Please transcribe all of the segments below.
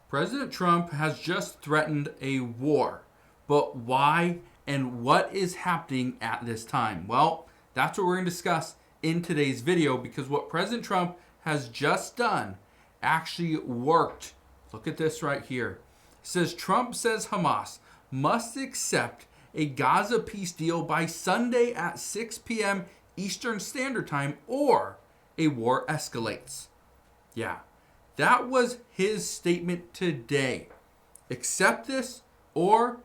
President Trump has just threatened a war. But why and what is happening at this time? Well, that's what we're going to discuss in today's video, because what President Trump has just done actually worked. Look at this right here. It says Trump says Hamas must accept a Gaza peace deal by Sunday at 6 p.m. Eastern Standard Time or a war escalates. Yeah, that was his statement today. Accept this or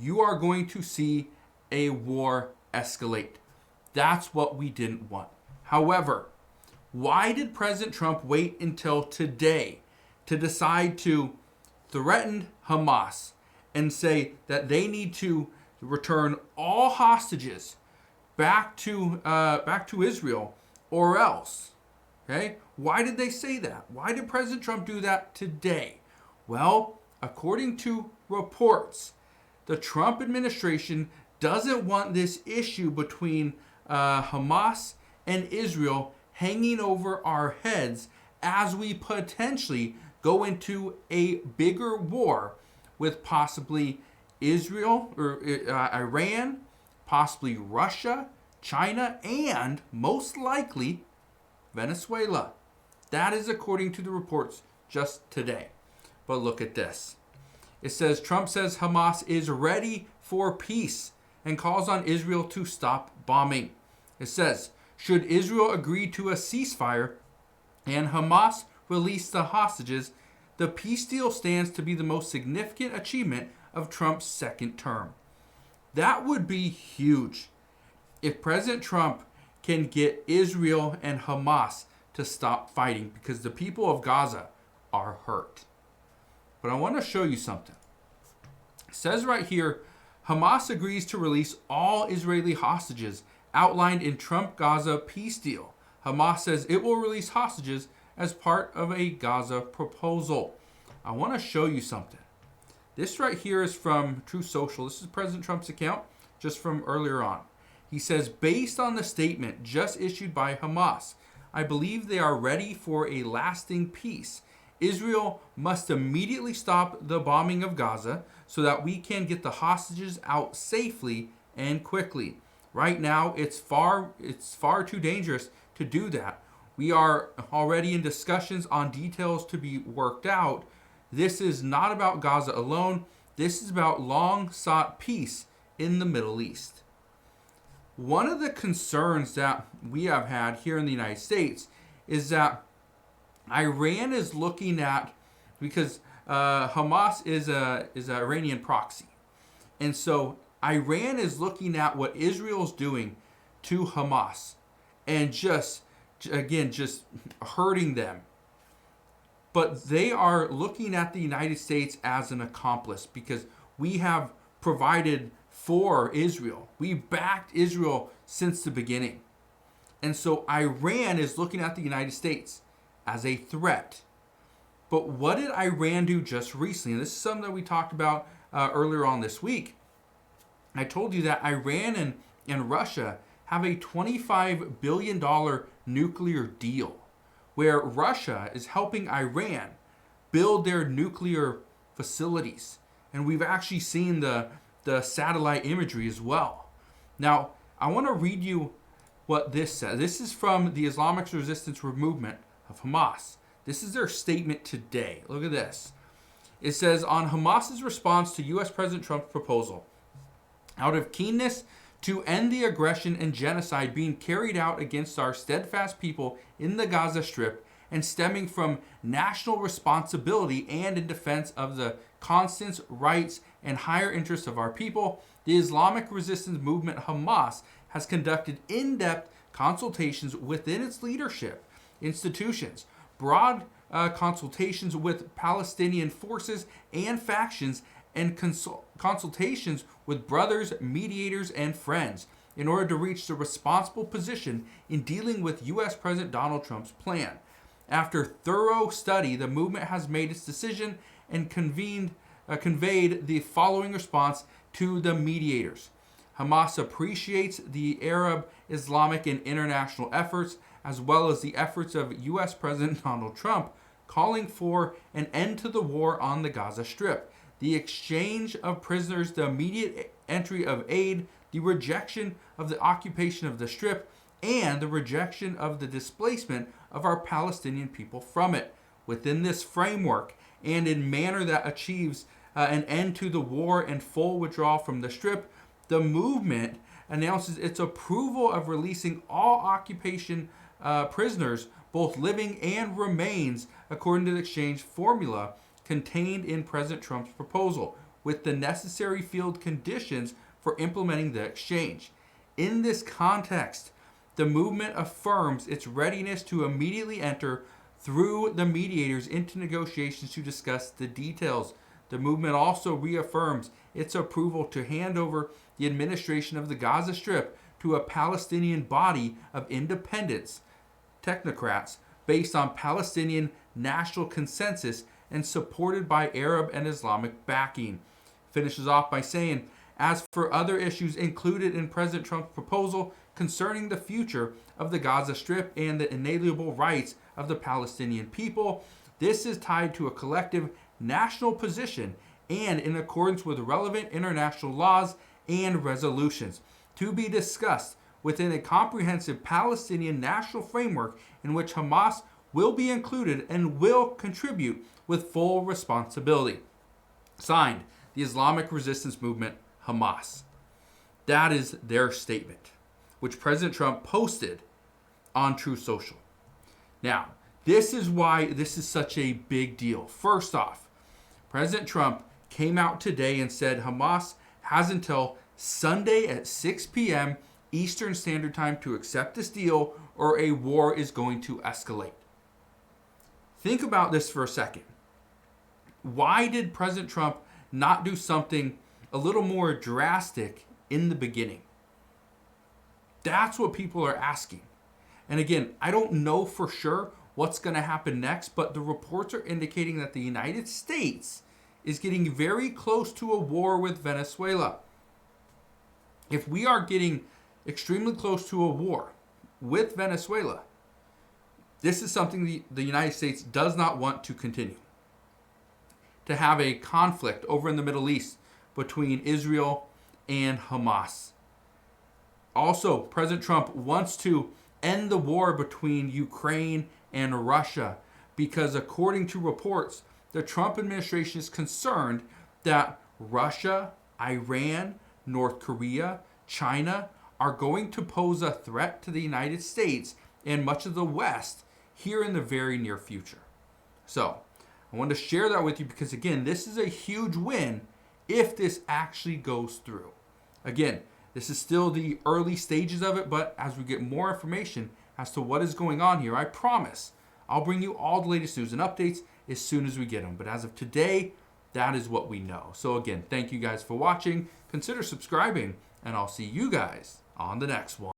you are going to see a war escalate. That's what we didn't want. However, why did President Trump wait until today to decide to threaten Hamas and say that they need to return all hostages back to Israel or else? Okay? Why did they say that? Why did President Trump do that today? Well, according to reports, the Trump administration doesn't want this issue between Hamas and Israel hanging over our heads as we potentially go into a bigger war with possibly Israel or Iran, possibly Russia, China, and most likely Venezuela. That is according to the reports just today. But look at this. It says Trump says Hamas is ready for peace and calls on Israel to stop bombing. It says, should Israel agree to a ceasefire and Hamas release the hostages, the peace deal stands to be the most significant achievement of Trump's second term. That would be huge if President Trump can get Israel and Hamas to stop fighting, because the people of Gaza are hurt. But I want to show you something. It says right here, Hamas agrees to release all Israeli hostages outlined in Trump-Gaza peace deal. Hamas says it will release hostages as part of a Gaza proposal. I want to show you something. This right here is from True Social. This is President Trump's account just from earlier on. He says, based on the statement just issued by Hamas, I believe they are ready for a lasting peace. Israel must immediately stop the bombing of Gaza so that we can get the hostages out safely and quickly. Right now, it's far too dangerous to do that. We are already in discussions on details to be worked out. This is not about Gaza alone. This is about long-sought peace in the Middle East. One of the concerns that we have had here in the United States is that Iran is looking at, because Hamas is an Iranian proxy. And so Iran is looking at what Israel's doing to Hamas and just hurting them. But they are looking at the United States as an accomplice because we have provided for Israel. We backed Israel since the beginning. And so Iran is looking at the United States as a threat. But what did Iran do just recently? And this is something that we talked about earlier on this week. I told you that Iran and Russia have a $25 billion nuclear deal where Russia is helping Iran build their nuclear facilities. And we've actually seen the satellite imagery as well. Now, I want to read you what this says. This is from the Islamic Resistance Movement of Hamas. This is their statement today. Look at this. It says, on Hamas's response to U.S. President Trump's proposal, out of keenness to end the aggression and genocide being carried out against our steadfast people in the Gaza Strip and stemming from national responsibility and in defense of the conscience, rights, and higher interests of our people, the Islamic Resistance Movement Hamas has conducted in-depth consultations within its leadership, institutions, broad consultations with Palestinian forces and factions, and consultations with brothers, mediators, and friends in order to reach the responsible position in dealing with U.S. President Donald Trump's plan. After thorough study, the movement has made its decision and conveyed the following response to the mediators. Hamas appreciates the Arab, Islamic, and international efforts, as well as the efforts of U.S. President Donald Trump, calling for an end to the war on the Gaza Strip, the exchange of prisoners, the immediate entry of aid, the rejection of the occupation of the Strip, and the rejection of the displacement of our Palestinian people from it. Within this framework, and in manner that achieves an end to the war and full withdrawal from the Strip, the movement announces its approval of releasing all occupation prisoners, both living and remains, according to the exchange formula contained in President Trump's proposal, with the necessary field conditions for implementing the exchange. In this context, the movement affirms its readiness to immediately enter through the mediators into negotiations to discuss the details. The movement also reaffirms its approval to hand over the administration of the Gaza Strip to a Palestinian body of independents, technocrats, based on Palestinian national consensus and supported by Arab and Islamic backing. Finishes off by saying, as for other issues included in President Trump's proposal concerning the future of the Gaza Strip and the inalienable rights of the Palestinian people, this is tied to a collective national position and in accordance with relevant international laws and resolutions, to be discussed within a comprehensive Palestinian national framework in which Hamas will be included and will contribute with full responsibility. Signed, the Islamic Resistance Movement, Hamas. That is their statement, which President Trump posted on Truth Social. Now, this is why this is such a big deal. First off, President Trump came out today and said Hamas has until Sunday at 6 p.m. Eastern Standard Time to accept this deal or a war is going to escalate. Think about this for a second. Why did President Trump not do something a little more drastic in the beginning? That's what people are asking. And again, I don't know for sure what's going to happen next, but the reports are indicating that the United States is getting very close to a war with Venezuela. If we are getting extremely close to a war with Venezuela, this is something the United States does not want to continue. To have a conflict over in the Middle East between Israel and Hamas. Also, President Trump wants to end the war between Ukraine and Russia because, according to reports, the Trump administration is concerned that Russia, Iran, North Korea, China are going to pose a threat to the United States and much of the West here in the very near future. So, I wanted to share that with you because, again, this is a huge win if this actually goes through. Again, this is still the early stages of it, but as we get more information as to what is going on here, I promise I'll bring you all the latest news and updates as soon as we get them. But as of today, that is what we know. So again, thank you guys for watching. Consider subscribing, and I'll see you guys on the next one.